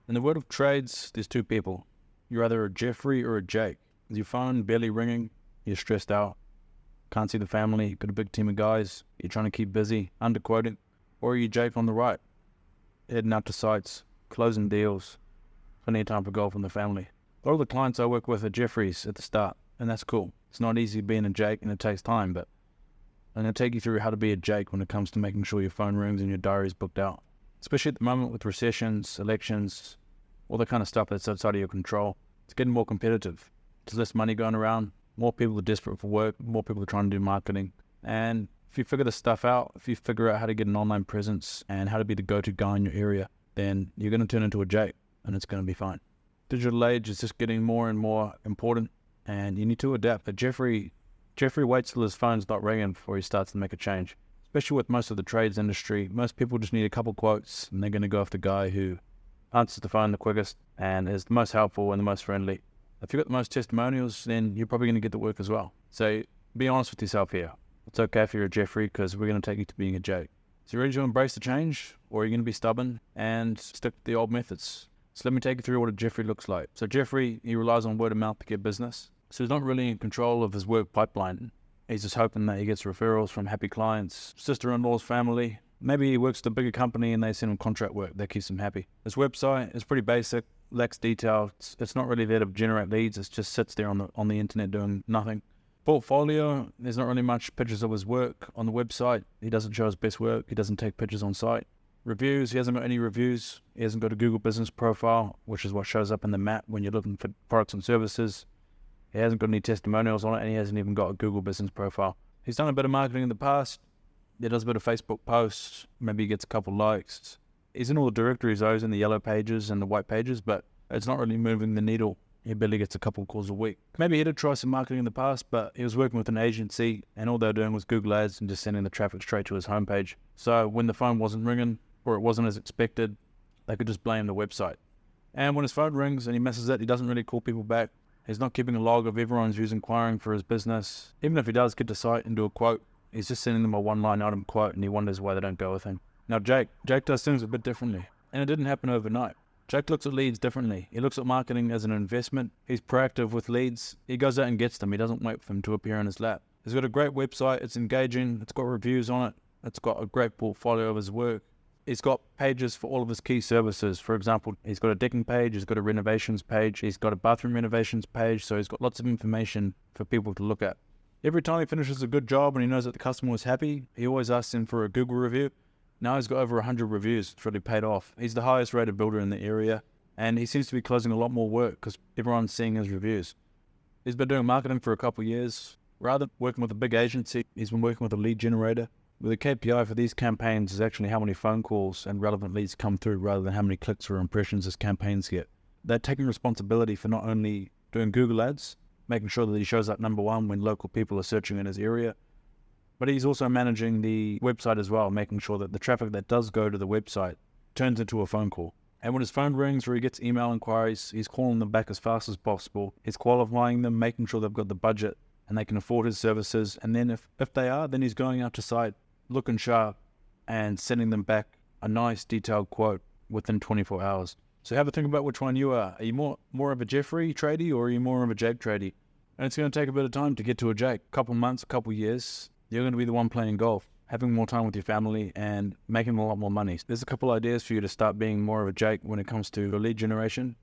In the world of trades, there's two people. You're either a Jeffrey or a Jake. Is your phone barely ringing? You're stressed out. Can't see the family. Got a big team of guys. You're trying to keep busy, underquoting. Or are you Jake on the right? Heading out to sites, closing deals. Plenty of time for golf and the family. A lot of the clients I work with are Jeffreys at the start, and that's cool. It's not easy being a Jake and it takes time, but I'm going to take you through how to be a Jake when it comes to making sure your phone rings and your diary is booked out. Especially at the moment with recessions, elections, all the kind of stuff that's outside of your control. It's getting more competitive. There's less money going around. More people are desperate for work. More people are trying to do marketing. And if you figure this stuff out, if you figure out how to get an online presence and how to be the go-to guy in your area, then you're going to turn into a Jake and it's going to be fine. Digital age is just getting more and more important and you need to adapt. But Jeffrey waits till his phone's not ringing before he starts to make a change. Especially with most of the trades industry, most people just need a couple quotes and they're going to go after the guy who answers the phone the quickest and is the most helpful and the most friendly. If you've got the most testimonials, then you're probably going to get the work as well. So be honest with yourself here. It's okay if you're a Jeffrey because we're going to take you to being a Jake. So you're ready to embrace the change, or are you going to be stubborn and stick to the old methods? So let me take you through what a Jeffrey looks like. So Jeffrey, he relies on word of mouth to get business. So he's not really in control of his work pipeline. He's just hoping that he gets referrals from happy clients, sister-in-law's family. Maybe he works at a bigger company and they send him contract work that keeps him happy. His website is pretty basic, lacks detail. It's not really there to generate leads. It just sits there on the internet doing nothing. Portfolio, there's not really much pictures of his work on the website. He doesn't show his best work. He doesn't take pictures on site. Reviews, he hasn't got any reviews. He hasn't got a Google business profile, which is what shows up in the map when you're looking for products and services. He hasn't got any testimonials on it, and he hasn't even got a Google business profile. He's done a bit of marketing in the past. He does a bit of Facebook posts. Maybe he gets a couple likes. He's in all the directories, though. He's in the yellow pages and the white pages, but it's not really moving the needle. He barely gets a couple calls a week. Maybe he did try some marketing in the past, but he was working with an agency, and all they were doing was Google Ads and just sending the traffic straight to his homepage. So when the phone wasn't ringing, or it wasn't as expected, they could just blame the website. And when his phone rings and he misses it, he doesn't really call people back. He's not keeping a log of everyone's who's inquiring for his business. Even if he does get to site and do a quote, he's just sending them a one-line item quote and he wonders why they don't go with him. Now Jake does things a bit differently, and it didn't happen overnight. Jake looks at leads differently. He looks at marketing as an investment. He's proactive with leads. He goes out and gets them. He doesn't wait for them to appear in his lap. He's got a great website. It's engaging. It's got reviews on it. It's got a great portfolio of his work. He's got pages for all of his key services. For example, he's got a decking page, he's got a renovations page, he's got a bathroom renovations page, so he's got lots of information for people to look at. Every time he finishes a good job and he knows that the customer was happy, he always asks him for a Google review. Now he's got over 100 reviews. It's really paid off. He's the highest rated builder in the area, and he seems to be closing a lot more work because everyone's seeing his reviews. He's been doing marketing for a couple of years. Rather than working with a big agency, he's been working with a lead generator. The KPI for these campaigns is actually how many phone calls and relevant leads come through rather than how many clicks or impressions his campaigns get. They're taking responsibility for not only doing Google Ads, making sure that he shows up number one when local people are searching in his area, but he's also managing the website as well, making sure that the traffic that does go to the website turns into a phone call. And when his phone rings or he gets email inquiries, he's calling them back as fast as possible. He's qualifying them, making sure they've got the budget and they can afford his services. And then if they are, then he's going out to site looking sharp and sending them back a nice detailed quote within 24 hours. So have a think about which one you are. Are you more of a Jeffrey tradie or are you more of a Jake tradie? And it's going to take a bit of time to get to a Jake. A couple months, a couple years, you're going to be the one playing golf, having more time with your family and making a lot more money. There's a couple ideas for you to start being more of a Jake when it comes to lead generation.